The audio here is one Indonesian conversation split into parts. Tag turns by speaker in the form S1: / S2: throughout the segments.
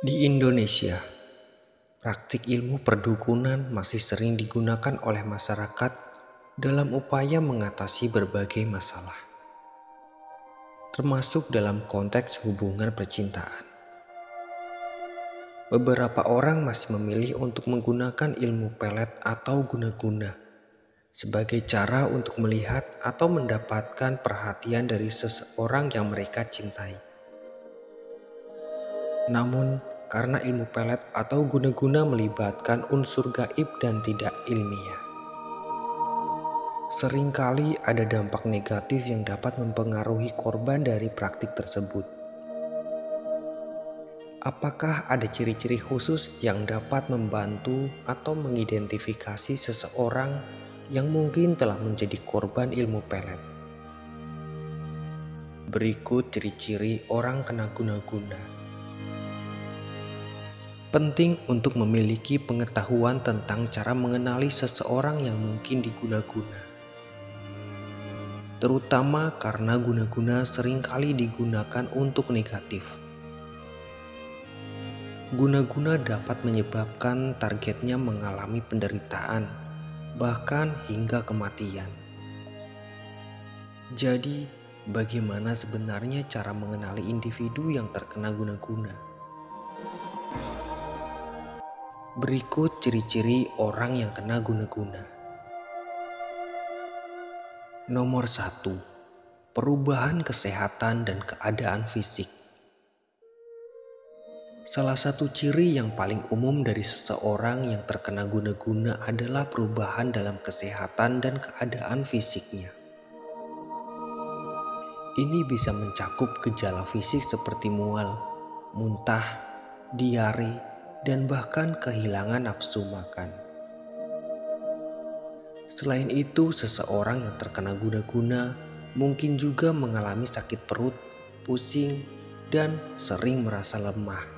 S1: Di Indonesia, praktik ilmu perdukunan masih sering digunakan oleh masyarakat dalam upaya mengatasi berbagai masalah, termasuk dalam konteks hubungan percintaan. Beberapa orang masih memilih untuk menggunakan ilmu pelet atau guna-guna sebagai cara untuk melihat atau mendapatkan perhatian dari seseorang yang mereka cintai. Namun, karena ilmu pelet atau guna-guna melibatkan unsur gaib dan tidak ilmiah, seringkali ada dampak negatif yang dapat mempengaruhi korban dari praktik tersebut. Apakah ada ciri-ciri khusus yang dapat membantu atau mengidentifikasi seseorang yang mungkin telah menjadi korban ilmu pelet? Berikut ciri-ciri orang kena guna-guna. Penting untuk memiliki pengetahuan tentang cara mengenali seseorang yang mungkin diguna-guna, terutama karena guna-guna seringkali digunakan untuk negatif. Guna-guna dapat menyebabkan targetnya mengalami penderitaan, bahkan hingga kematian. Jadi, bagaimana sebenarnya cara mengenali individu yang terkena guna-guna? Berikut ciri-ciri orang yang kena guna-guna. Nomor 1. Perubahan kesehatan dan keadaan fisik. Salah satu ciri yang paling umum dari seseorang yang terkena guna-guna adalah perubahan dalam kesehatan dan keadaan fisiknya. Ini bisa mencakup gejala fisik seperti mual, muntah, diare, dan bahkan kehilangan nafsu makan. Selain itu, seseorang yang terkena guna-guna mungkin juga mengalami sakit perut, pusing, dan sering merasa lemah.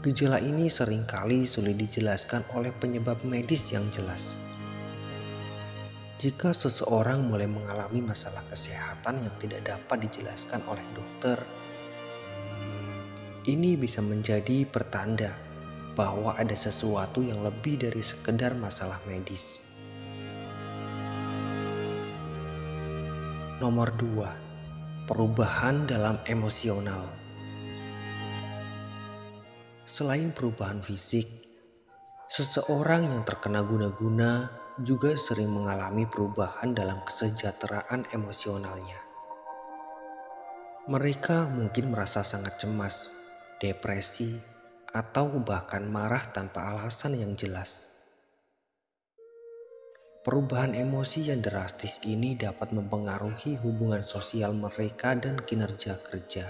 S1: Gejala ini seringkali sulit dijelaskan oleh penyebab medis yang jelas. Jika seseorang mulai mengalami masalah kesehatan yang tidak dapat dijelaskan oleh dokter, ini bisa menjadi pertanda bahwa ada sesuatu yang lebih dari sekedar masalah medis. Nomor 2. Perubahan dalam emosional. Selain perubahan fisik, seseorang yang terkena guna-guna juga sering mengalami perubahan dalam kesejahteraan emosionalnya. Mereka mungkin merasa sangat cemas, depresi, atau bahkan marah tanpa alasan yang jelas. Perubahan emosi yang drastis ini dapat mempengaruhi hubungan sosial mereka dan kinerja kerja.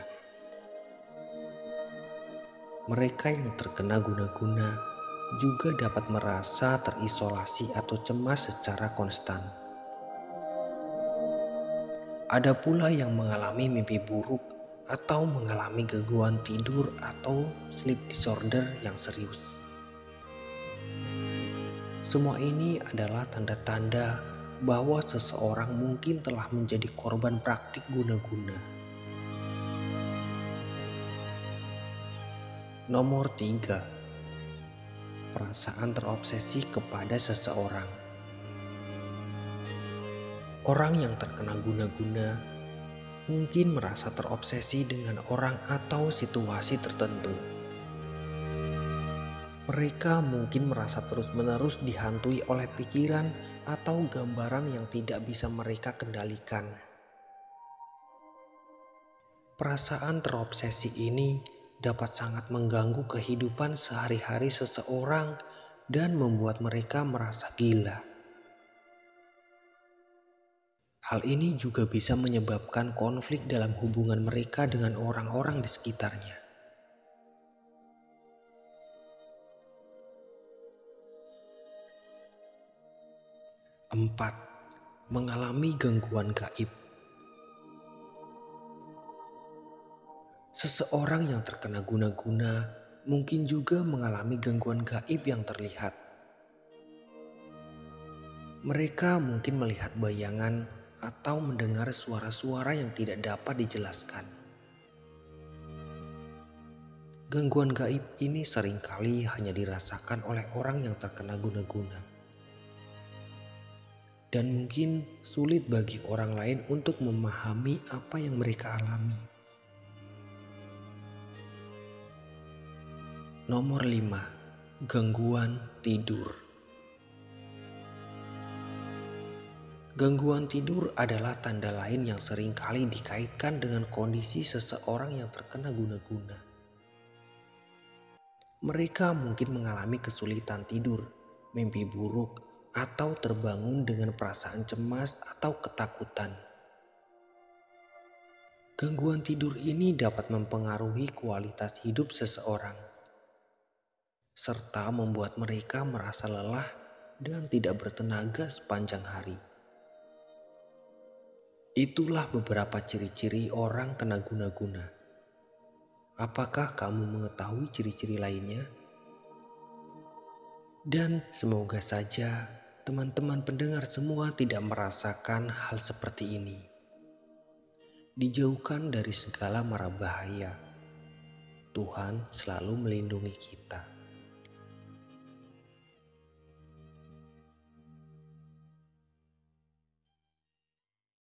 S1: Mereka yang terkena guna-guna juga dapat merasa terisolasi atau cemas secara konstan. Ada pula yang mengalami mimpi buruk atau mengalami gangguan tidur atau sleep disorder yang serius. Semua ini adalah tanda-tanda bahwa seseorang mungkin telah menjadi korban praktik guna-guna. Nomor 3. Perasaan terobsesi kepada seseorang. Orang yang terkena guna-guna mungkin merasa terobsesi dengan orang atau situasi tertentu. Mereka mungkin merasa terus-menerus dihantui oleh pikiran atau gambaran yang tidak bisa mereka kendalikan. Perasaan terobsesi ini dapat sangat mengganggu kehidupan sehari-hari seseorang dan membuat mereka merasa gila. Hal ini juga bisa menyebabkan konflik dalam hubungan mereka dengan orang-orang di sekitarnya. Empat, mengalami gangguan gaib. Seseorang yang terkena guna-guna mungkin juga mengalami gangguan gaib yang terlihat. Mereka mungkin melihat bayangan atau mendengar suara-suara yang tidak dapat dijelaskan. Gangguan gaib ini seringkali hanya dirasakan oleh orang yang terkena guna-guna. Dan mungkin sulit bagi orang lain untuk memahami apa yang mereka alami. Nomor 5. Gangguan tidur. Gangguan tidur adalah tanda lain yang seringkali dikaitkan dengan kondisi seseorang yang terkena guna-guna. Mereka mungkin mengalami kesulitan tidur, mimpi buruk, atau terbangun dengan perasaan cemas atau ketakutan. Gangguan tidur ini dapat mempengaruhi kualitas hidup seseorang, serta membuat mereka merasa lelah dan tidak bertenaga sepanjang hari. Itulah beberapa ciri-ciri orang kena guna-guna. Apakah kamu mengetahui ciri-ciri lainnya? Dan semoga saja teman-teman pendengar semua tidak merasakan hal seperti ini. Dijauhkan dari segala mara bahaya. Tuhan selalu melindungi kita.